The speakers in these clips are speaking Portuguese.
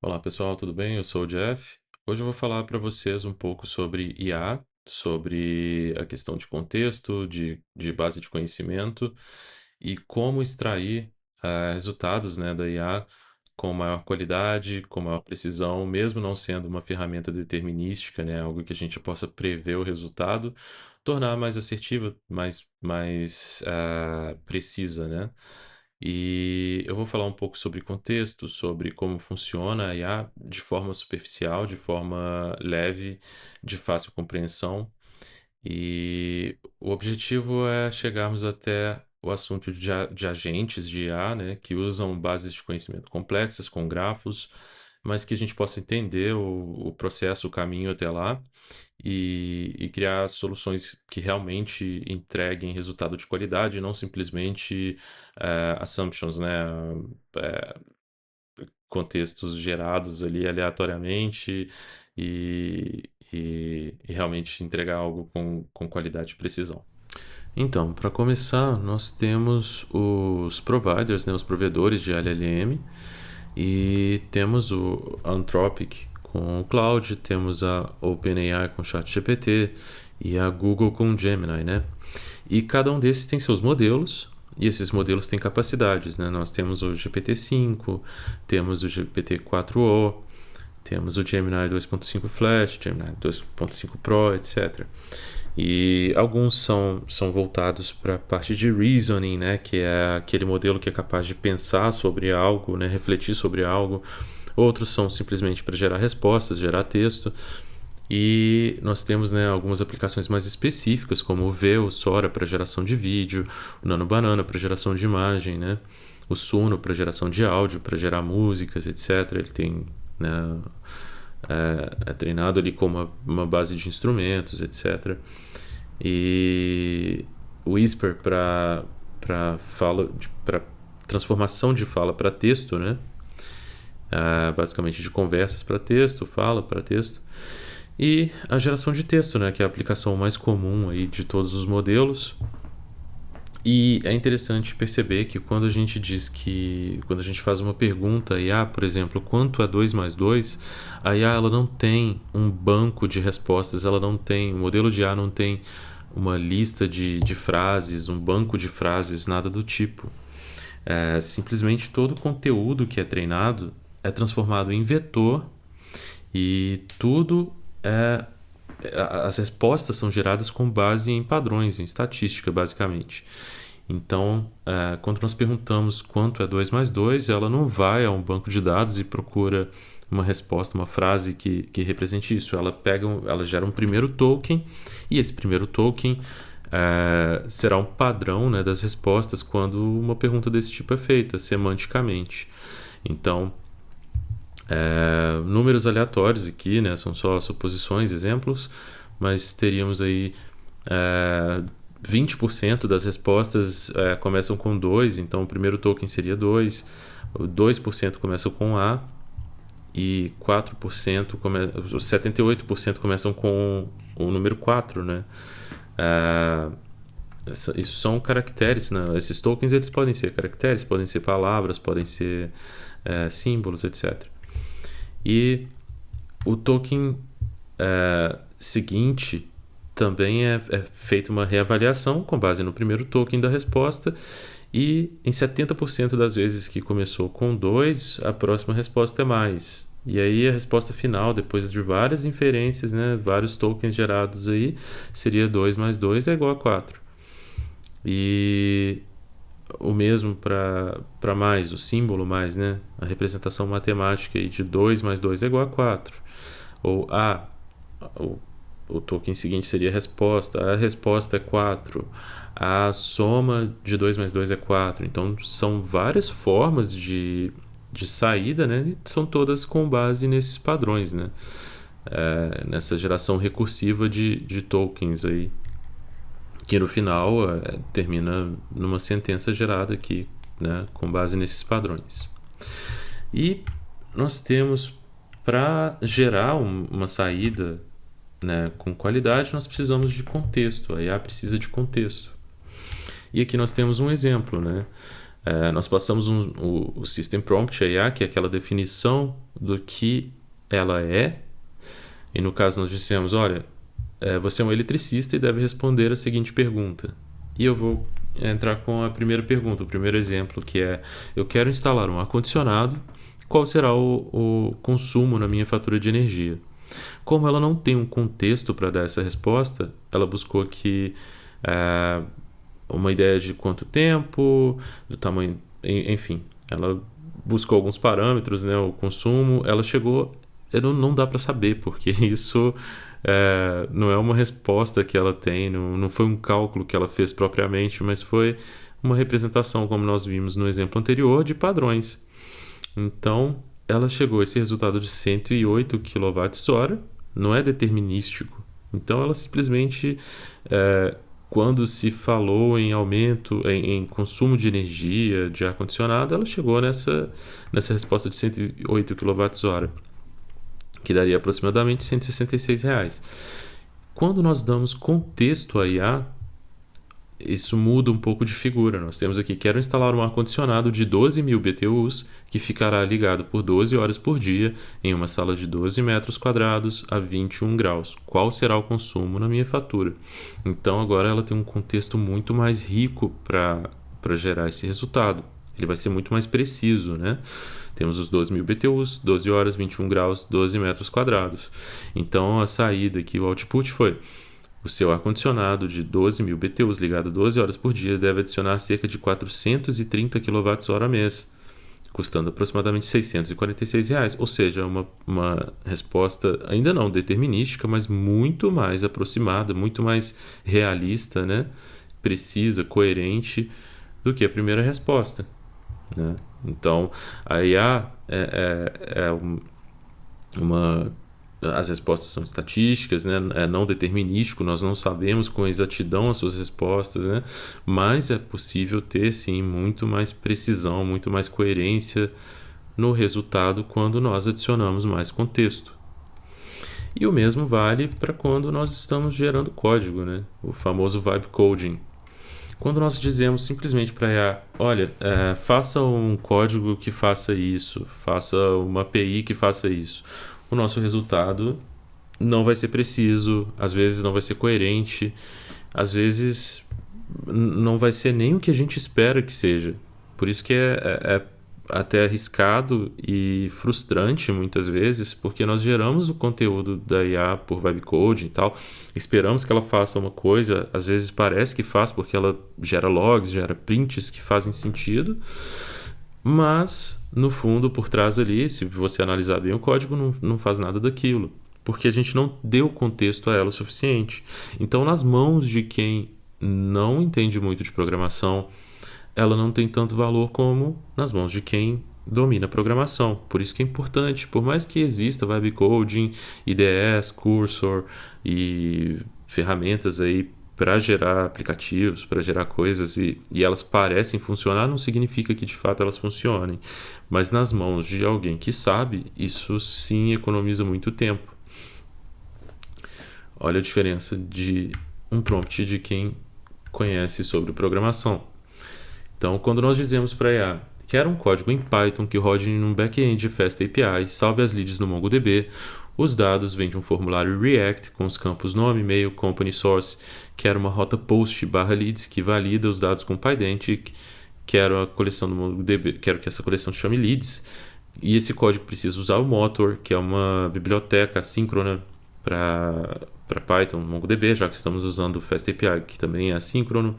Olá pessoal, tudo bem? Eu sou o Jeff. Hoje eu vou falar para vocês um pouco sobre IA, sobre a questão de contexto, de base de conhecimento e como extrair resultados, né, da IA com maior qualidade, com maior precisão, mesmo não sendo uma ferramenta determinística, né, algo que a gente possa prever o resultado, tornar mais assertiva, mais precisa, né? E eu vou falar um pouco sobre contexto, sobre como funciona a IA de forma superficial, de forma leve, de fácil compreensão. E o objetivo é chegarmos até o assunto de agentes de IA, né, que usam bases de conhecimento complexas, com grafos, mas que a gente possa entender o processo, o caminho até lá e criar soluções que realmente entreguem resultado de qualidade, e não simplesmente assumptions, né? eh, Contextos gerados ali aleatoriamente e realmente entregar algo com qualidade e precisão. Então, para começar, nós temos os providers, né, os provedores de LLM, e temos o Anthropic com o Cloud, temos a OpenAI com o ChatGPT e a Google com o Gemini, né? E cada um desses tem seus modelos, e esses modelos têm capacidades, né? Nós temos o GPT-5, temos o GPT-4o, temos o Gemini 2.5 Flash, Gemini 2.5 Pro, etc. E alguns são voltados para a parte de reasoning, né? Que é aquele modelo que é capaz de pensar sobre algo, né? Refletir sobre algo. Outros são simplesmente para gerar respostas, gerar texto. E nós temos, né, algumas aplicações mais específicas, como o Veo, o Sora para geração de vídeo, o Nano Banana para geração de imagem, né? O Suno para geração de áudio, para gerar músicas, etc. Ele tem, né, é treinado ali com uma base de instrumentos, etc. E o Whisper para fala, para transformação de fala para texto, né? Basicamente de conversas para texto, fala para texto. E a geração de texto, né, que é a aplicação mais comum aí de todos os modelos. E é interessante perceber que quando a gente diz que, quando a gente faz uma pergunta a IA, por exemplo, quanto é 2 mais 2, a IA ela não tem um banco de respostas, ela não tem, o modelo de IA não tem uma lista de frases, um banco de frases, nada do tipo. Simplesmente todo o conteúdo que é treinado é transformado em vetor e tudo é. As respostas são geradas com base em padrões, em estatística, basicamente. Então, quando nós perguntamos quanto é 2 mais 2, ela não vai a um banco de dados e procura uma resposta, uma frase que represente isso. Ela gera um primeiro token, e esse primeiro token será um padrão, né, das respostas quando uma pergunta desse tipo é feita, semanticamente. Então, números aleatórios aqui, né? São só suposições, exemplos, mas teríamos aí 20% das respostas começam com 2, então o primeiro token seria 2, 2% começam com A e 78% começam com o número 4, né? Isso são caracteres, né? Esses tokens eles podem ser caracteres, podem ser palavras, podem ser símbolos, etc. E o token seguinte também é feita uma reavaliação com base no primeiro token da resposta, e em 70% das vezes que começou com 2, a próxima resposta é mais. E aí a resposta final, depois de várias inferências, né, vários tokens gerados aí, seria 2 mais 2 é igual a 4. E o mesmo para mais, o símbolo mais, né? A representação matemática aí de 2 mais 2 é igual a 4. Ou o, o token seguinte seria a resposta é 4. A soma de 2 mais 2 é 4. Então são várias formas de saída, né? E são todas com base nesses padrões, né? Nessa geração recursiva de tokens aí, que no final termina numa sentença gerada aqui, né, com base nesses padrões. E nós temos, para gerar uma saída, né, com qualidade, nós precisamos de contexto. A IA precisa de contexto. E aqui nós temos um exemplo, né? Nós passamos o System Prompt AI, que é aquela definição do que ela é. E no caso nós dissemos, olha, você é um eletricista e deve responder a seguinte pergunta. E eu vou entrar com a primeira pergunta, o primeiro exemplo, que é: eu quero instalar um ar-condicionado, qual será o consumo na minha fatura de energia? Como ela não tem um contexto para dar essa resposta, ela buscou aqui uma ideia de quanto tempo, do tamanho, enfim, ela buscou alguns parâmetros, né, o consumo, ela chegou, não dá para saber, porque isso não é uma resposta que ela tem, não foi um cálculo que ela fez propriamente, mas foi uma representação, como nós vimos no exemplo anterior, de padrões. Então, ela chegou a esse resultado de 108 kWh, não é determinístico. Então, ela simplesmente, quando se falou em aumento, em consumo de energia, de ar-condicionado, ela chegou nessa resposta de 108 kWh, que daria aproximadamente R$ 166. Quando nós damos contexto à IA, isso muda um pouco de figura. Nós temos aqui: quero instalar um ar-condicionado de 12.000 BTUs que ficará ligado por 12 horas por dia em uma sala de 12 metros quadrados a 21 graus. Qual será o consumo na minha fatura? Então agora ela tem um contexto muito mais rico para gerar esse resultado. Ele vai ser muito mais preciso, né? Temos os 12.000 BTUs, 12 horas, 21 graus, 12 metros quadrados. Então a saída aqui, o output foi: o seu ar-condicionado de 12.000 BTUs ligado 12 horas por dia deve adicionar cerca de 430 kWh mês, custando aproximadamente R$ 646. Ou seja, uma resposta ainda não determinística, mas muito mais aproximada, muito mais realista, né? Precisa, coerente do que a primeira resposta, né? Então, a IA as respostas são estatísticas, né? É não determinístico, nós não sabemos com exatidão as suas respostas, né? Mas é possível ter, sim, muito mais precisão, muito mais coerência no resultado quando nós adicionamos mais contexto. E o mesmo vale para quando nós estamos gerando código, né? O famoso vibe coding. Quando nós dizemos simplesmente para a IA, olha, faça um código que faça isso, faça uma API que faça isso, o nosso resultado não vai ser preciso, às vezes não vai ser coerente, às vezes não vai ser nem o que a gente espera que seja. Por isso que é até arriscado e frustrante muitas vezes, porque nós geramos o conteúdo da IA por vibe coding e tal, esperamos que ela faça uma coisa, às vezes parece que faz porque ela gera logs, gera prints que fazem sentido, mas no fundo, por trás ali, se você analisar bem o código, não faz nada daquilo, porque a gente não deu contexto a ela o suficiente. Então, nas mãos de quem não entende muito de programação, ela não tem tanto valor como nas mãos de quem domina a programação. Por isso que é importante, por mais que exista vibe coding, IDEs, Cursor e ferramentas aí para gerar aplicativos, para gerar coisas e elas parecem funcionar, não significa que de fato elas funcionem. Mas nas mãos de alguém que sabe, isso sim economiza muito tempo. Olha a diferença de um prompt de quem conhece sobre programação. Então, quando nós dizemos para a IA, quero um código em Python que rode em um back-end de Fast API, salve as leads no MongoDB, os dados vêm de um formulário React com os campos nome, e-mail, company source, quero uma rota post/leads que valida os dados com PyDentic, quero a coleção do MongoDB, quero que essa coleção se chame leads, e esse código precisa usar o Motor, que é uma biblioteca assíncrona para Python, MongoDB, já que estamos usando o Fast API, que também é assíncrono.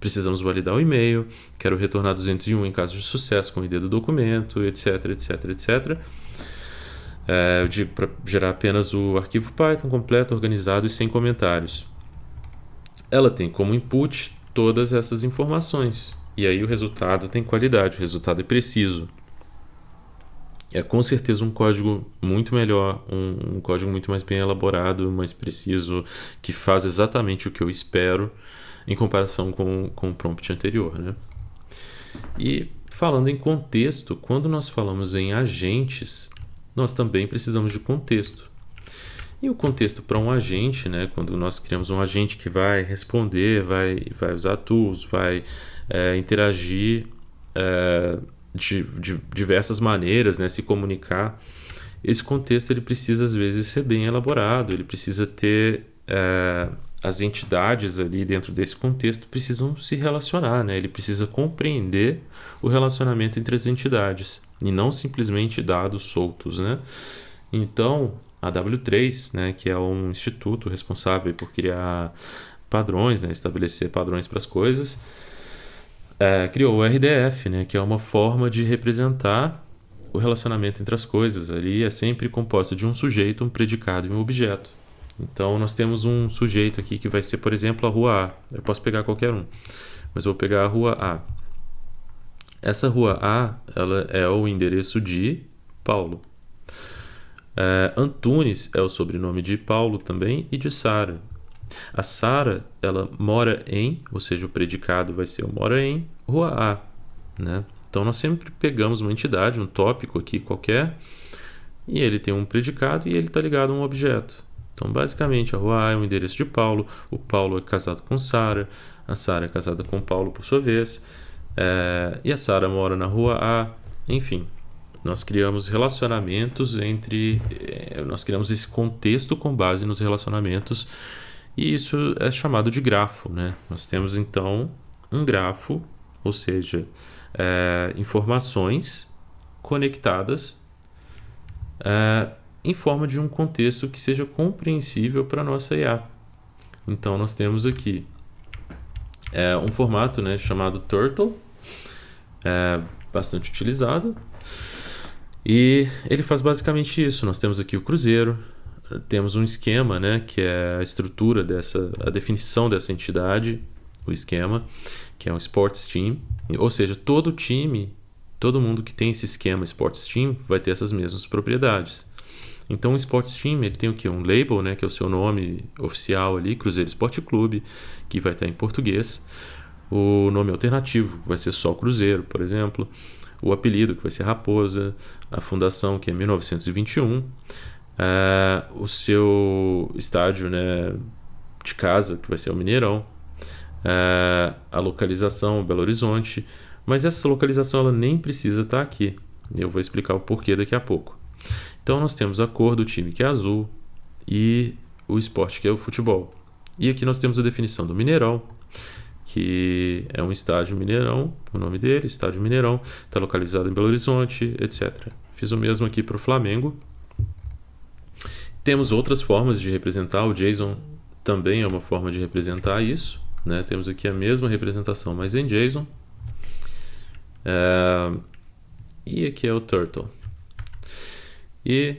Precisamos validar o e-mail, quero retornar 201 em caso de sucesso com o ID do documento, etc, etc, etc. Eu digo para gerar apenas o arquivo Python completo, organizado e sem comentários. Ela tem como input todas essas informações, e aí o resultado tem qualidade, o resultado é preciso. É com certeza um código muito melhor, um código muito mais bem elaborado, mais preciso, que faz exatamente o que eu espero em comparação com o prompt anterior, né? E falando em contexto, quando nós falamos em agentes, nós também precisamos de contexto. E o contexto para um agente, né? Quando nós criamos um agente que vai responder, vai usar tools, vai interagir de diversas maneiras, né, se comunicar. Esse contexto ele precisa às vezes ser bem elaborado, ele precisa ter as entidades ali dentro desse contexto precisam se relacionar, né? Ele precisa compreender o relacionamento entre as entidades e não simplesmente dados soltos, né? Então, a W3, né, que é um instituto responsável por criar padrões, né, estabelecer padrões para as coisas, criou o RDF, né, que é uma forma de representar o relacionamento entre as coisas. Ali é sempre composto de um sujeito, um predicado e um objeto. Então nós temos um sujeito aqui que vai ser, por exemplo, a rua A. Eu posso pegar qualquer um, mas vou pegar a rua A. Essa rua A, ela é o endereço de Paulo. Antunes é o sobrenome de Paulo também e de Sara. A Sara, ela mora em, ou seja, o predicado vai ser o mora em rua A, né? Então nós sempre pegamos uma entidade, um tópico aqui qualquer, e ele tem um predicado e ele está ligado a um objeto. Então basicamente a rua A é o endereço de Paulo, o Paulo é casado com Sara, a Sara é casada com Paulo por sua vez, e a Sara mora na rua A, enfim. Nós criamos relacionamentos nós criamos esse contexto com base nos relacionamentos, e isso é chamado de grafo, né? Nós temos então um grafo, ou seja, informações conectadas em forma de um contexto que seja compreensível para a nossa IA. Então nós temos aqui um formato, né, chamado Turtle, bastante utilizado, e ele faz basicamente isso. Nós temos aqui o cruzeiro, temos um esquema, né, que é a estrutura a definição dessa entidade, o esquema, que é um Sports Team, ou seja, todo mundo que tem esse esquema Sports Team vai ter essas mesmas propriedades. Então o Sports Team ele tem o quê? Um label, né, que é o seu nome oficial ali, Cruzeiro Esporte Clube, que vai estar em português. O nome alternativo vai ser só Cruzeiro, por exemplo. O apelido, que vai ser Raposa. A fundação, que é 1921. O seu estádio, né, de casa, que vai ser o Mineirão. A localização, Belo Horizonte. Mas essa localização ela nem precisa estar aqui. Eu vou explicar o porquê daqui a pouco. Então nós temos a cor do time, que é azul, e o esporte, que é o futebol. E aqui nós temos a definição do Mineirão, que é um estádio Mineirão, o nome dele, estádio Mineirão, está localizado em Belo Horizonte, etc. Fiz o mesmo aqui para o Flamengo. Temos outras formas de representar, o JSON também é uma forma de representar isso, né? Temos aqui a mesma representação, mas em JSON. E aqui é o Turtle. E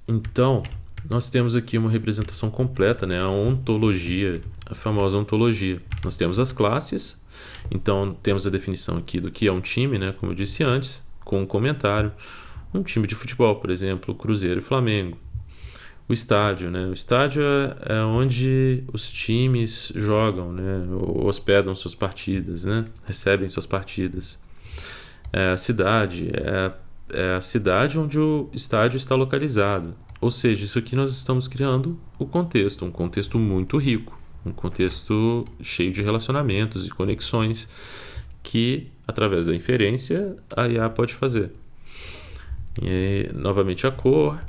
então nós temos aqui uma representação completa, né? A ontologia, a famosa ontologia. Nós temos as classes, então temos a definição aqui do que é um time, né? Como eu disse antes, com um comentário. Um time de futebol, por exemplo, Cruzeiro e Flamengo. O estádio, né? O estádio é onde os times jogam, né? Ou hospedam suas partidas, né? Recebem suas partidas. A cidade é a cidade onde o estádio está localizado. Ou seja, isso aqui nós estamos criando o contexto, um contexto muito rico, um contexto cheio de relacionamentos e conexões que, através da inferência, a IA pode fazer. E, novamente, a cor.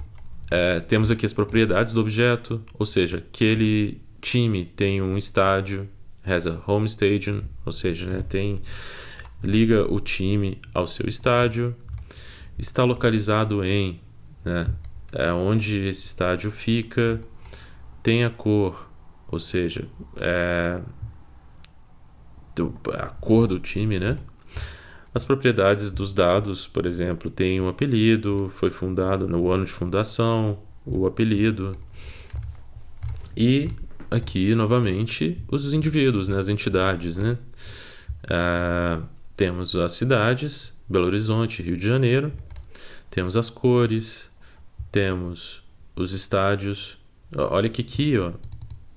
Temos aqui as propriedades do objeto, ou seja, aquele time tem um estádio, has a home stadium, ou seja, né, liga o time ao seu estádio. Está localizado em, né, onde esse estádio fica, tem a cor, ou seja, a cor do time, né? As propriedades dos dados, por exemplo, tem um apelido, foi fundado no ano de fundação, o apelido. E aqui, novamente, os indivíduos, né, as entidades, né? Temos as cidades, Belo Horizonte, Rio de Janeiro. Temos as cores, temos os estádios. Olha que aqui, ó,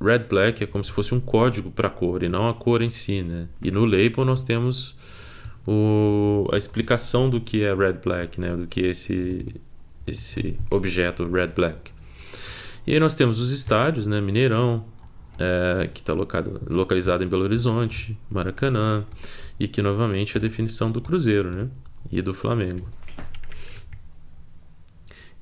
Red Black é como se fosse um código para a cor e não a cor em si, né? E no label nós temos a explicação do que é Red Black, né? Do que é esse objeto Red Black. E aí nós temos os estádios, né? Mineirão, que está localizado em Belo Horizonte, Maracanã, e aqui novamente a definição do Cruzeiro, né? e do Flamengo.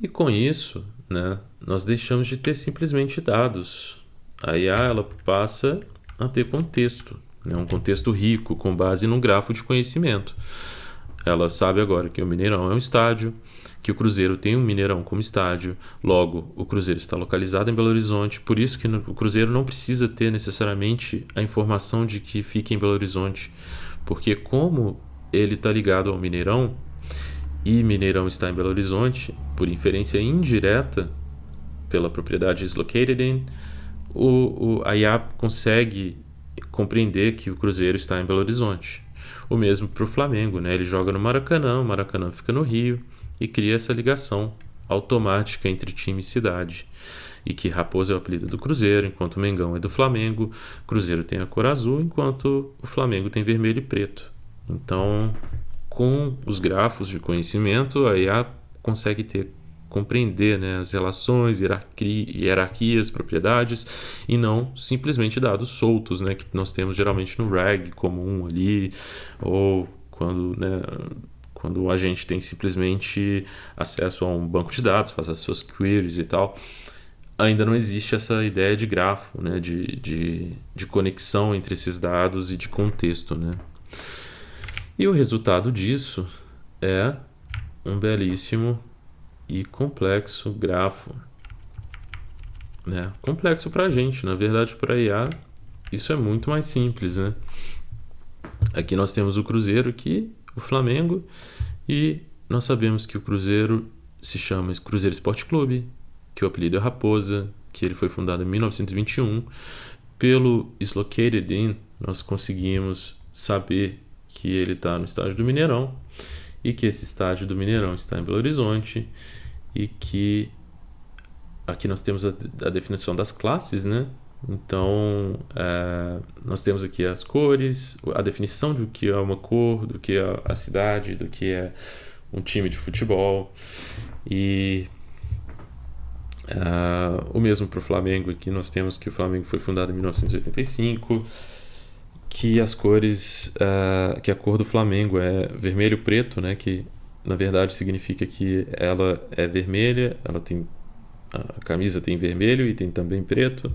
E com isso, né, nós deixamos de ter simplesmente dados. A IA ela passa a ter contexto, né, um contexto rico com base num grafo de conhecimento. Ela sabe agora que o Mineirão é um estádio, que o Cruzeiro tem um Mineirão como estádio, logo o Cruzeiro está localizado em Belo Horizonte, por isso que o Cruzeiro não precisa ter necessariamente a informação de que fica em Belo Horizonte, porque como ele está ligado ao Mineirão e Mineirão está em Belo Horizonte, por inferência indireta pela propriedade is located in, a IA consegue compreender que o Cruzeiro está em Belo Horizonte. O mesmo para o Flamengo, né? Ele joga no Maracanã, o Maracanã fica no Rio e cria essa ligação automática entre time e cidade. E que Raposa é o apelido do Cruzeiro, enquanto o Mengão é do Flamengo, o Cruzeiro tem a cor azul, enquanto o Flamengo tem vermelho e preto. Então, com os grafos de conhecimento, a IA consegue compreender, né, as relações, hierarquias, propriedades, e não simplesmente dados soltos, né, que nós temos geralmente no RAG comum ali, ou quando a gente tem simplesmente acesso a um banco de dados, faz as suas queries e tal. Ainda não existe essa ideia de grafo, né, de conexão entre esses dados e de contexto, né? E o resultado disso é um belíssimo e complexo grafo, né? Complexo para a gente, na verdade, para a IA isso é muito mais simples, né? Aqui nós temos o Cruzeiro, aqui o Flamengo, e nós sabemos que o Cruzeiro se chama Cruzeiro Esporte Clube, que o apelido é Raposa, que ele foi fundado em 1921. Pelo is located in, nós conseguimos saber que ele está no estádio do Mineirão e que esse estádio do Mineirão está em Belo Horizonte e que aqui nós temos a definição das classes, né? Então, nós temos aqui as cores, a definição do que é uma cor, do que é a cidade, do que é um time de futebol. E o mesmo para o Flamengo. Aqui nós temos que o Flamengo foi fundado em 1985, que as cores, que a cor do Flamengo é vermelho e preto, né? Que na verdade significa que ela é vermelha, ela tem a camisa tem vermelho e tem também preto,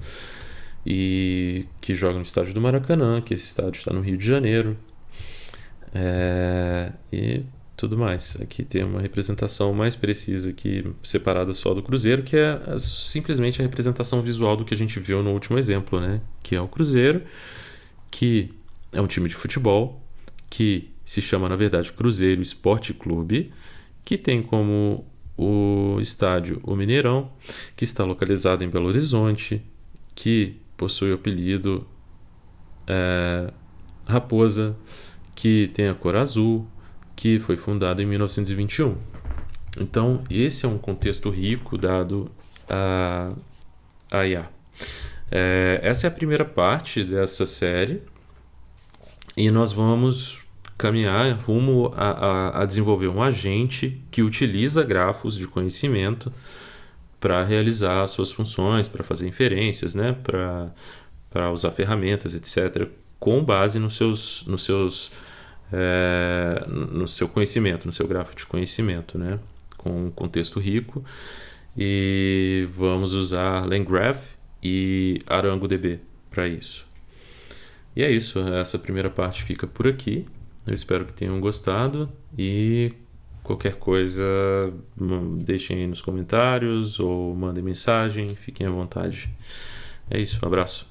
e que joga no estádio do Maracanã, que esse estádio está no Rio de Janeiro, e tudo mais. Aqui tem uma representação mais precisa aqui, separada só do Cruzeiro, que é simplesmente a representação visual do que a gente viu no último exemplo, né? Que é o Cruzeiro, que é um time de futebol, que se chama, na verdade, Cruzeiro Esporte Clube, que tem como o estádio o Mineirão, que está localizado em Belo Horizonte, que possui o apelido Raposa, que tem a cor azul, que foi fundado em 1921. Então, esse é um contexto rico dado a IA. Essa é a primeira parte dessa série e nós vamos caminhar rumo a desenvolver um agente que utiliza grafos de conhecimento para realizar suas funções, para fazer inferências, né? Para usar ferramentas, etc., com base no seu conhecimento, no seu grafo de conhecimento, né? Com um contexto rico. E vamos usar LangGraph e ArangoDB para isso. E é isso, essa primeira parte fica por aqui. Eu espero que tenham gostado e qualquer coisa deixem aí nos comentários ou mandem mensagem, fiquem à vontade. É isso, um abraço.